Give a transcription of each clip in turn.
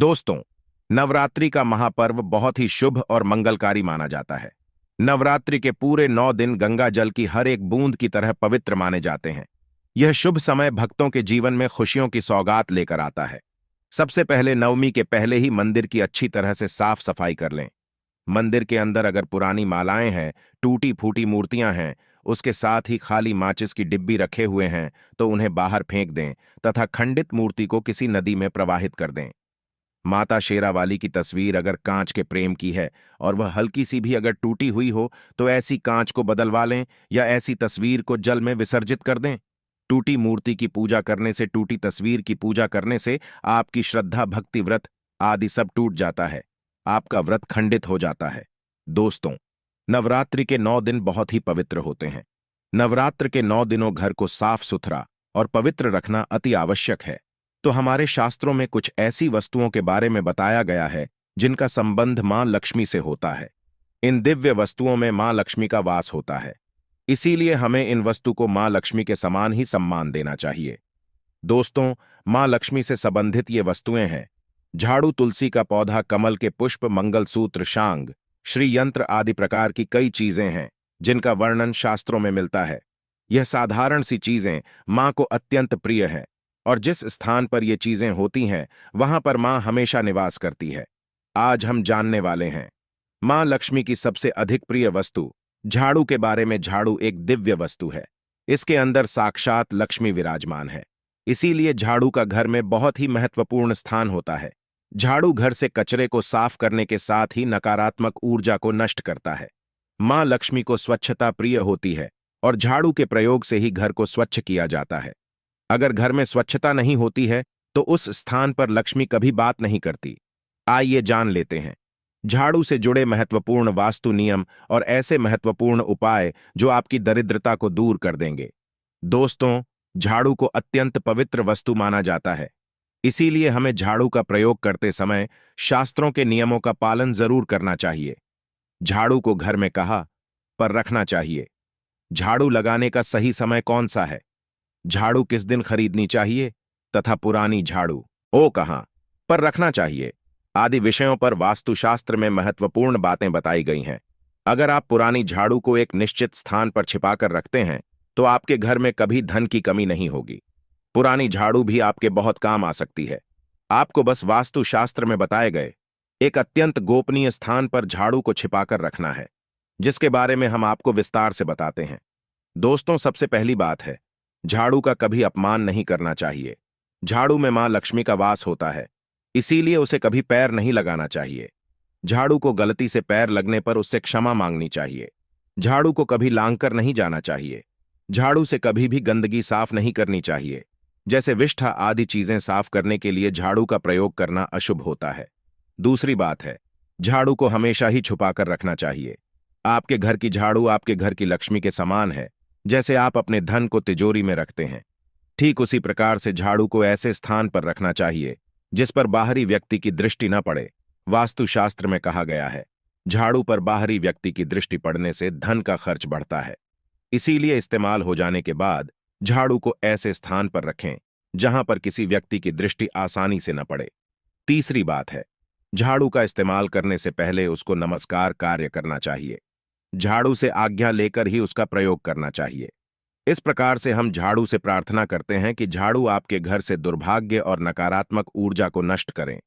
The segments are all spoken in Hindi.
दोस्तों, नवरात्रि का महापर्व बहुत ही शुभ और मंगलकारी माना जाता है। नवरात्रि के पूरे 9 दिन गंगा जल की हर एक बूंद की तरह पवित्र माने जाते हैं। यह शुभ समय भक्तों के जीवन में खुशियों की सौगात लेकर आता है। सबसे पहले नवमी के पहले ही मंदिर की अच्छी तरह से साफ सफाई कर लें। मंदिर के अंदर अगर पुरानी मालाएं हैं, टूटी फूटी मूर्तियां हैं, उसके साथ ही खाली माचिस की डिब्बी रखे हुए हैं, तो उन्हें बाहर फेंक दें तथा खंडित मूर्ति को किसी नदी में प्रवाहित कर दें। माता शेरावाली की तस्वीर अगर कांच के प्रेम की है और वह हल्की सी भी अगर टूटी हुई हो, तो ऐसी कांच को बदलवा लें या ऐसी तस्वीर को जल में विसर्जित कर दें। टूटी मूर्ति की पूजा करने से, टूटी तस्वीर की पूजा करने से आपकी श्रद्धा, भक्ति, व्रत आदि सब टूट जाता है। आपका व्रत खंडित हो जाता है। दोस्तों, नवरात्रि के 9 दिन बहुत ही पवित्र होते हैं। नवरात्र के 9 दिनों घर को साफ सुथरा और पवित्र रखना अति आवश्यक है। तो हमारे शास्त्रों में कुछ ऐसी वस्तुओं के बारे में बताया गया है जिनका संबंध मां लक्ष्मी से होता है। इन दिव्य वस्तुओं में मां लक्ष्मी का वास होता है, इसीलिए हमें इन वस्तु को मां लक्ष्मी के समान ही सम्मान देना चाहिए। दोस्तों, मां लक्ष्मी से संबंधित ये वस्तुएं हैं: झाड़ू, तुलसी का पौधा, कमल के पुष्प, मंगलसूत्र, शांग, श्री यंत्र आदि प्रकार की कई चीजें हैं जिनका वर्णन शास्त्रों में मिलता है। यह साधारण सी चीजें मां को अत्यंत प्रिय हैं और जिस स्थान पर ये चीजें होती हैं वहां पर मां हमेशा निवास करती है। आज हम जानने वाले हैं मां लक्ष्मी की सबसे अधिक प्रिय वस्तु झाड़ू के बारे में। झाड़ू एक दिव्य वस्तु है। इसके अंदर साक्षात लक्ष्मी विराजमान है, इसीलिए झाड़ू का घर में बहुत ही महत्वपूर्ण स्थान होता है। झाड़ू घर से कचरे को साफ करने के साथ ही नकारात्मक ऊर्जा को नष्ट करता है। मां लक्ष्मी को स्वच्छता प्रिय होती है और झाड़ू के प्रयोग से ही घर को स्वच्छ किया जाता है। अगर घर में स्वच्छता नहीं होती है तो उस स्थान पर लक्ष्मी कभी बात नहीं करती। आइए जान लेते हैं झाड़ू से जुड़े महत्वपूर्ण वास्तु नियम और ऐसे महत्वपूर्ण उपाय जो आपकी दरिद्रता को दूर कर देंगे। दोस्तों, झाड़ू को अत्यंत पवित्र वस्तु माना जाता है, इसीलिए हमें झाड़ू का प्रयोग करते समय शास्त्रों के नियमों का पालन जरूर करना चाहिए। झाड़ू को घर में कहाँ पर रखना चाहिए? झाड़ू लगाने का सही समय कौन सा है? झाड़ू किस दिन खरीदनी चाहिए तथा पुरानी झाड़ू कहां पर रखना चाहिए आदि विषयों पर वास्तुशास्त्र में महत्वपूर्ण बातें बताई गई हैं। अगर आप पुरानी झाड़ू को एक निश्चित स्थान पर छिपाकर रखते हैं तो आपके घर में कभी धन की कमी नहीं होगी। पुरानी झाड़ू भी आपके बहुत काम आ सकती है। आपको बस वास्तुशास्त्र में बताए गए एक अत्यंत गोपनीय स्थान पर झाड़ू को छिपाकर रखना है, जिसके बारे में हम आपको विस्तार से बताते हैं। दोस्तों, सबसे पहली बात है, झाड़ू का कभी अपमान नहीं करना चाहिए। झाड़ू में मां लक्ष्मी का वास होता है, इसीलिए उसे कभी पैर नहीं लगाना चाहिए। झाड़ू को गलती से पैर लगने पर उससे क्षमा मांगनी चाहिए। झाड़ू को कभी लांघकर नहीं जाना चाहिए। झाड़ू से कभी भी गंदगी साफ नहीं करनी चाहिए, जैसे विष्ठा आदि चीजें साफ करने के लिए झाड़ू का प्रयोग करना अशुभ होता है। दूसरी बात है, झाड़ू को हमेशा ही छुपाकर रखना चाहिए। आपके घर की झाड़ू आपके घर की लक्ष्मी के समान है। जैसे आप अपने धन को तिजोरी में रखते हैं, ठीक उसी प्रकार से झाड़ू को ऐसे स्थान पर रखना चाहिए जिस पर बाहरी व्यक्ति की दृष्टि न पड़े। वास्तुशास्त्र में कहा गया है, झाड़ू पर बाहरी व्यक्ति की दृष्टि पड़ने से धन का खर्च बढ़ता है, इसीलिए इस्तेमाल हो जाने के बाद झाड़ू को ऐसे स्थान पर रखें जहां पर किसी व्यक्ति की दृष्टि आसानी से न पड़े। तीसरी बात है, झाड़ू का इस्तेमाल करने से पहले उसको नमस्कार कार्य करना चाहिए। झाड़ू से आज्ञा लेकर ही उसका प्रयोग करना चाहिए। इस प्रकार से हम झाड़ू से प्रार्थना करते हैं कि झाड़ू आपके घर से दुर्भाग्य और नकारात्मक ऊर्जा को नष्ट करें।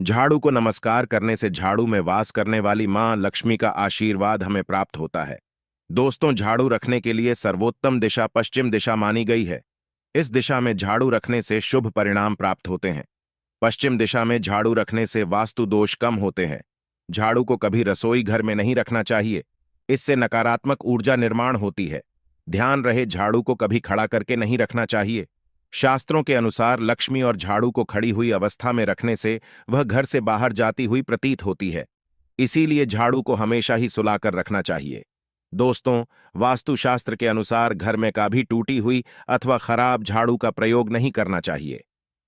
झाड़ू को नमस्कार करने से झाड़ू में वास करने वाली मां लक्ष्मी का आशीर्वाद हमें प्राप्त होता है। दोस्तों, झाड़ू रखने के लिए सर्वोत्तम दिशा पश्चिम दिशा मानी गई है। इस दिशा में झाड़ू रखने से शुभ परिणाम प्राप्त होते हैं। पश्चिम दिशा में झाड़ू रखने से वास्तु दोष कम होते हैं। झाड़ू को कभी रसोई घर में नहीं रखना चाहिए, इससे नकारात्मक ऊर्जा निर्माण होती है। ध्यान रहे, झाड़ू को कभी खड़ा करके नहीं रखना चाहिए। शास्त्रों के अनुसार लक्ष्मी और झाड़ू को खड़ी हुई अवस्था में रखने से वह घर से बाहर जाती हुई प्रतीत होती है, इसीलिए झाड़ू को हमेशा ही सुलाकर रखना चाहिए। दोस्तों, वास्तुशास्त्र के अनुसार घर में कभी टूटी हुई अथवा खराब झाड़ू का प्रयोग नहीं करना चाहिए,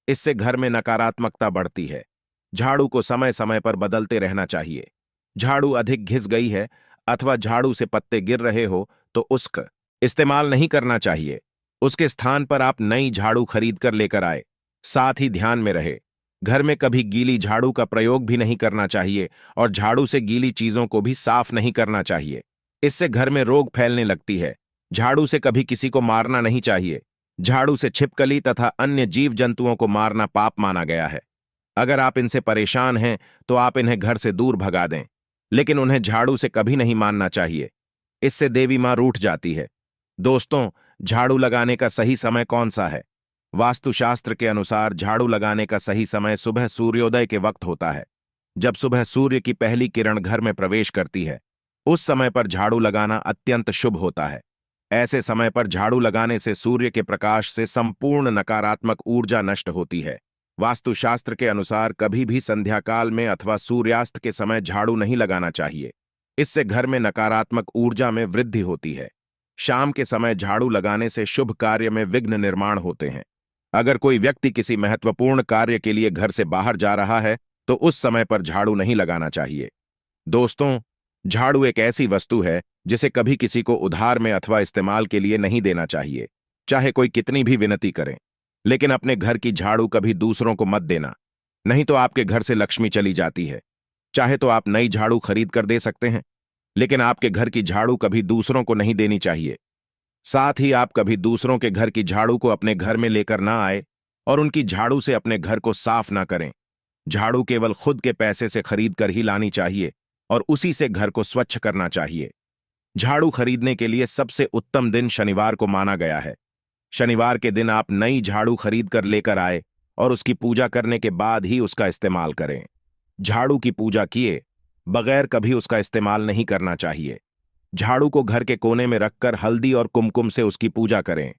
इससे घर में नकारात्मकता बढ़ती है। झाड़ू को समय समय पर बदलते रहना चाहिए। झाड़ू अधिक घिस गई है अथवा झाड़ू से पत्ते गिर रहे हो तो उसका इस्तेमाल नहीं करना चाहिए। उसके स्थान पर आप नई झाड़ू खरीद कर लेकर आए। साथ ही ध्यान में रहे, घर में कभी गीली झाड़ू का प्रयोग भी नहीं करना चाहिए और झाड़ू से गीली चीजों को भी साफ नहीं करना चाहिए। इससे घर में रोग फैलने लगती है। झाड़ू से कभी किसी को मारना नहीं चाहिए। झाड़ू से छिपकली तथा अन्य जीव जंतुओं को मारना पाप माना गया है। अगर आप इनसे परेशान हैं तो आप इन्हें घर से दूर भगा दें, लेकिन उन्हें झाड़ू से कभी नहीं मारना चाहिए। इससे देवी मां रूठ जाती है। दोस्तों, झाड़ू लगाने का सही समय कौन सा है? वास्तुशास्त्र के अनुसार झाड़ू लगाने का सही समय सुबह सूर्योदय के वक्त होता है। जब सुबह सूर्य की पहली किरण घर में प्रवेश करती है, उस समय पर झाड़ू लगाना अत्यंत शुभ होता है। ऐसे समय पर झाड़ू लगाने से सूर्य के प्रकाश से संपूर्ण नकारात्मक ऊर्जा नष्ट होती है। वास्तुशास्त्र के अनुसार कभी भी संध्या काल में अथवा सूर्यास्त के समय झाड़ू नहीं लगाना चाहिए। इससे घर में नकारात्मक ऊर्जा में वृद्धि होती है। शाम के समय झाड़ू लगाने से शुभ कार्य में विघ्न निर्माण होते हैं। अगर कोई व्यक्ति किसी महत्वपूर्ण कार्य के लिए घर से बाहर जा रहा है तो उस समय पर झाड़ू नहीं लगाना चाहिए। दोस्तों, झाड़ू एक ऐसी वस्तु है जिसे कभी किसी को उधार में अथवा इस्तेमाल के लिए नहीं देना चाहिए, चाहे कोई कितनी भी विनती करे। लेकिन अपने घर की झाड़ू कभी दूसरों को मत देना, नहीं तो आपके घर से लक्ष्मी चली जाती है। चाहे तो आप नई झाड़ू खरीद कर दे सकते हैं, लेकिन आपके घर की झाड़ू कभी दूसरों को नहीं देनी चाहिए। साथ ही आप कभी दूसरों के घर की झाड़ू को अपने घर में लेकर ना आए और उनकी झाड़ू से अपने घर को साफ ना करें। झाड़ू केवल खुद के पैसे से खरीद कर ही लानी चाहिए और उसी से घर को स्वच्छ करना चाहिए। झाड़ू खरीदने के लिए सबसे उत्तम दिन शनिवार को माना गया है। शनिवार के दिन आप नई झाड़ू खरीद कर लेकर आए और उसकी पूजा करने के बाद ही उसका इस्तेमाल करें। झाड़ू की पूजा किए बगैर कभी उसका इस्तेमाल नहीं करना चाहिए। झाड़ू को घर के कोने में रखकर हल्दी और कुमकुम से उसकी पूजा करें।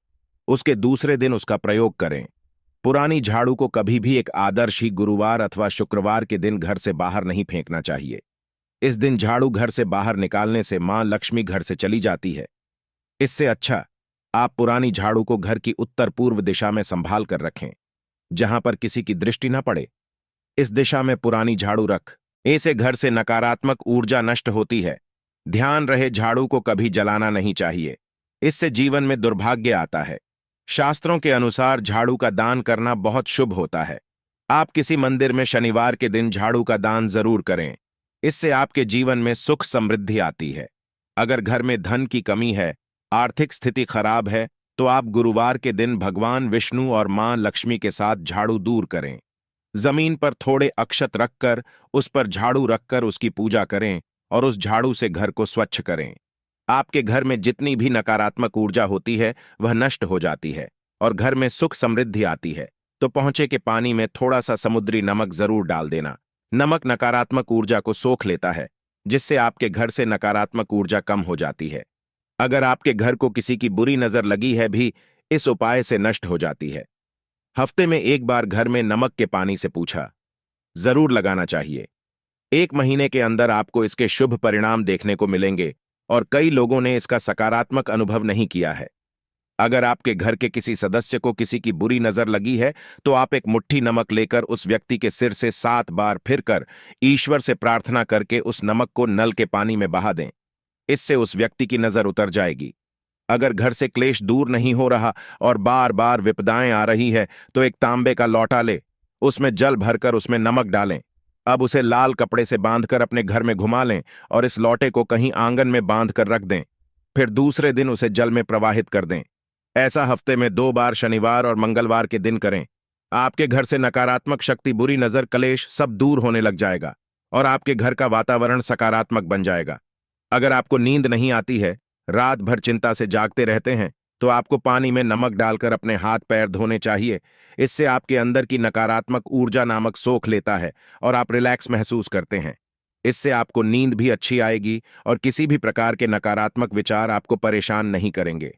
उसके दूसरे दिन उसका प्रयोग करें। पुरानी झाड़ू को कभी भी एक आदर्श ही गुरुवार अथवा शुक्रवार के दिन घर से बाहर नहीं फेंकना चाहिए। इस दिन झाड़ू घर से बाहर निकालने से मां लक्ष्मी घर से चली जाती है। इससे अच्छा आप पुरानी झाड़ू को घर की उत्तर पूर्व दिशा में संभाल कर रखें, जहां पर किसी की दृष्टि न पड़े। इस दिशा में पुरानी झाड़ू रख ऐसे घर से नकारात्मक ऊर्जा नष्ट होती है। ध्यान रहे, झाड़ू को कभी जलाना नहीं चाहिए, इससे जीवन में दुर्भाग्य आता है। शास्त्रों के अनुसार झाड़ू का दान करना बहुत शुभ होता है। आप किसी मंदिर में शनिवार के दिन झाड़ू का दान जरूर करें। इससे आपके जीवन में सुख समृद्धि आती है। अगर घर में धन की कमी है, आर्थिक स्थिति खराब है, तो आप गुरुवार के दिन भगवान विष्णु और मां लक्ष्मी के साथ झाड़ू दूर करें। जमीन पर थोड़े अक्षत रखकर उस पर झाड़ू रखकर उसकी पूजा करें और उस झाड़ू से घर को स्वच्छ करें। आपके घर में जितनी भी नकारात्मक ऊर्जा होती है वह नष्ट हो जाती है और घर में सुख समृद्धि आती है। तो पहुंचे के पानी में थोड़ा सा समुद्री नमक जरूर डाल देना। नमक नकारात्मक ऊर्जा को सोख लेता है, जिससे आपके घर से नकारात्मक ऊर्जा कम हो जाती है। अगर आपके घर को किसी की बुरी नजर लगी है भी इस उपाय से नष्ट हो जाती है। हफ्ते में एक बार घर में नमक के पानी से पूछा जरूर लगाना चाहिए। 1 महीने के अंदर आपको इसके शुभ परिणाम देखने को मिलेंगे और कई लोगों ने इसका सकारात्मक अनुभव नहीं किया है। अगर आपके घर के किसी सदस्य को किसी की बुरी नजर लगी है तो आप एक मुट्ठी नमक लेकर उस व्यक्ति के सिर से 7 बार फिरकर ईश्वर से प्रार्थना करके उस नमक को नल के पानी में बहा दें। इससे उस व्यक्ति की नजर उतर जाएगी। अगर घर से क्लेश दूर नहीं हो रहा और बार बार विपदाएं आ रही है तो एक तांबे का लौटा ले, उसमें जल भरकर उसमें नमक डालें। अब उसे लाल कपड़े से बांधकर अपने घर में घुमा लें और इस लौटे को कहीं आंगन में बांध कर रख दें। फिर दूसरे दिन उसे जल में प्रवाहित कर दें। ऐसा हफ्ते में 2 बार शनिवार और मंगलवार के दिन करें। आपके घर से नकारात्मक शक्ति, बुरी नजर, कलेश सब दूर होने लग जाएगा और आपके घर का वातावरण सकारात्मक बन जाएगा। अगर आपको नींद नहीं आती है, रात भर चिंता से जागते रहते हैं, तो आपको पानी में नमक डालकर अपने हाथ पैर धोने चाहिए। इससे आपके अंदर की नकारात्मक ऊर्जा नामक सोख लेता है और आप रिलैक्स महसूस करते हैं। इससे आपको नींद भी अच्छी आएगी और किसी भी प्रकार के नकारात्मक विचार आपको परेशान नहीं करेंगे।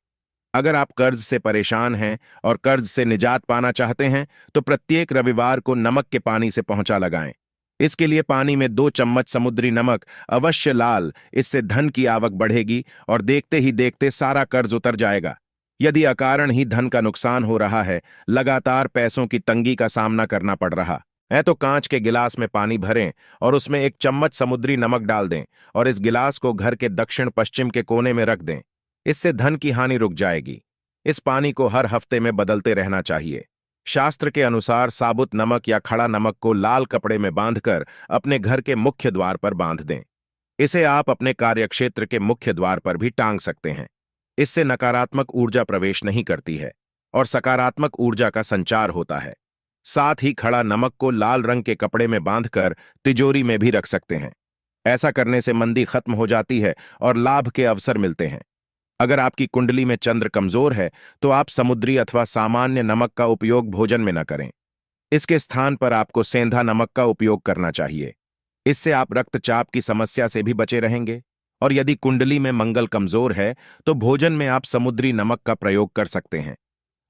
अगर आप कर्ज से परेशान हैं और कर्ज से निजात पाना चाहते हैं तो प्रत्येक रविवार को नमक के पानी से पोंछा लगाएं। इसके लिए पानी में 2 चम्मच समुद्री नमक अवश्य लाल। इससे धन की आवक बढ़ेगी और देखते ही देखते सारा कर्ज उतर जाएगा। यदि अकारण ही धन का नुकसान हो रहा है, लगातार पैसों की तंगी का सामना करना पड़ रहा है, तो कांच के गिलास में पानी भरें और उसमें 1 चम्मच समुद्री नमक डाल दें और इस गिलास को घर के दक्षिण पश्चिम के कोने में रख दें। इससे धन की हानि रुक जाएगी। इस पानी को हर हफ्ते में बदलते रहना चाहिए। शास्त्र के अनुसार साबुत नमक या खड़ा नमक को लाल कपड़े में बांधकर अपने घर के मुख्य द्वार पर बांध दें। इसे आप अपने कार्यक्षेत्र के मुख्य द्वार पर भी टांग सकते हैं। इससे नकारात्मक ऊर्जा प्रवेश नहीं करती है और सकारात्मक ऊर्जा का संचार होता है। साथ ही खड़ा नमक को लाल रंग के कपड़े में बांधकर तिजोरी में भी रख सकते हैं। ऐसा करने से मंदी खत्म हो जाती है और लाभ के अवसर मिलते हैं। अगर आपकी कुंडली में चंद्र कमजोर है तो आप समुद्री अथवा सामान्य नमक का उपयोग भोजन में न करें। इसके स्थान पर आपको सेंधा नमक का उपयोग करना चाहिए। इससे आप रक्तचाप की समस्या से भी बचे रहेंगे। और यदि कुंडली में मंगल कमजोर है तो भोजन में आप समुद्री नमक का प्रयोग कर सकते हैं।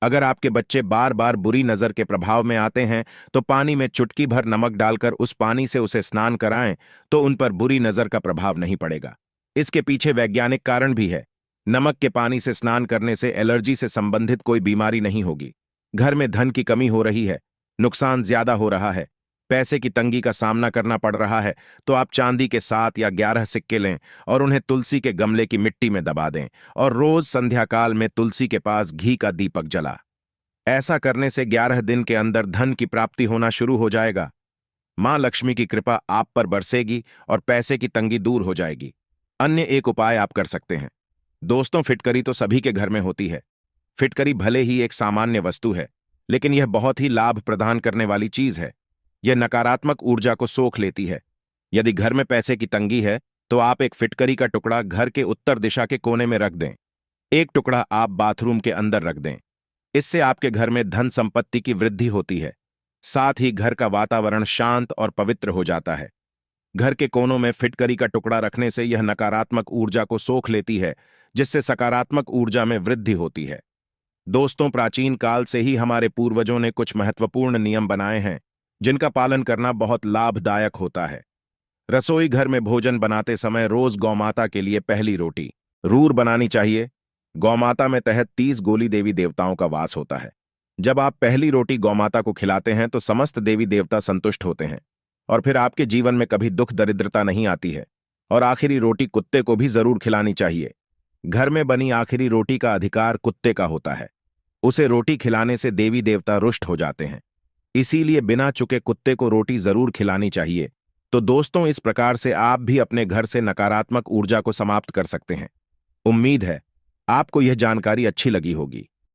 अगर आपके बच्चे बार बार बुरी नजर के प्रभाव में आते हैं तो पानी में चुटकी भर नमक डालकर उस पानी से उसे स्नान कराएं तो उन पर बुरी नजर का प्रभाव नहीं पड़ेगा। इसके पीछे वैज्ञानिक कारण भी है। नमक के पानी से स्नान करने से एलर्जी से संबंधित कोई बीमारी नहीं होगी। घर में धन की कमी हो रही है, नुकसान ज्यादा हो रहा है, पैसे की तंगी का सामना करना पड़ रहा है तो आप चांदी के 7 या 11 सिक्के लें और उन्हें तुलसी के गमले की मिट्टी में दबा दें और रोज संध्या काल में तुलसी के पास घी का दीपक जला। ऐसा करने से 11 दिन के अंदर धन की प्राप्ति होना शुरू हो जाएगा। मां लक्ष्मी की कृपा आप पर बरसेगी और पैसे की तंगी दूर हो जाएगी। अन्य एक उपाय आप कर सकते हैं। दोस्तों, फिटकरी तो सभी के घर में होती है। फिटकरी भले ही एक सामान्य वस्तु है, लेकिन यह बहुत ही लाभ प्रदान करने वाली चीज है। यह नकारात्मक ऊर्जा को सोख लेती है। यदि घर में पैसे की तंगी है तो आप एक फिटकरी का टुकड़ा घर के उत्तर दिशा के कोने में रख दें। एक टुकड़ा आप बाथरूम के अंदर रख दें। इससे आपके घर में धन संपत्ति की वृद्धि होती है। साथ ही घर का वातावरण शांत और पवित्र हो जाता है। घर के कोनों में फिटकरी का टुकड़ा रखने से यह नकारात्मक ऊर्जा को सोख लेती है, जिससे सकारात्मक ऊर्जा में वृद्धि होती है। दोस्तों, प्राचीन काल से ही हमारे पूर्वजों ने कुछ महत्वपूर्ण नियम बनाए हैं जिनका पालन करना बहुत लाभदायक होता है। रसोई घर में भोजन बनाते समय रोज गौमाता के लिए पहली रोटी रूर बनानी चाहिए। गौमाता में तहत 30 गोली देवी देवताओं का वास होता है। जब आप पहली रोटी गौमाता को खिलाते हैं तो समस्त देवी देवता संतुष्ट होते हैं और फिर आपके जीवन में कभी दुख दरिद्रता नहीं आती है। और आखिरी रोटी कुत्ते को भी जरूर खिलानी चाहिए। घर में बनी आखिरी रोटी का अधिकार कुत्ते का होता है। उसे रोटी खिलाने से देवी देवता रुष्ट हो जाते हैं। इसीलिए बिना चुके कुत्ते को रोटी जरूर खिलानी चाहिए। तो दोस्तों, इस प्रकार से आप भी अपने घर से नकारात्मक ऊर्जा को समाप्त कर सकते हैं। उम्मीद है आपको यह जानकारी अच्छी लगी होगी।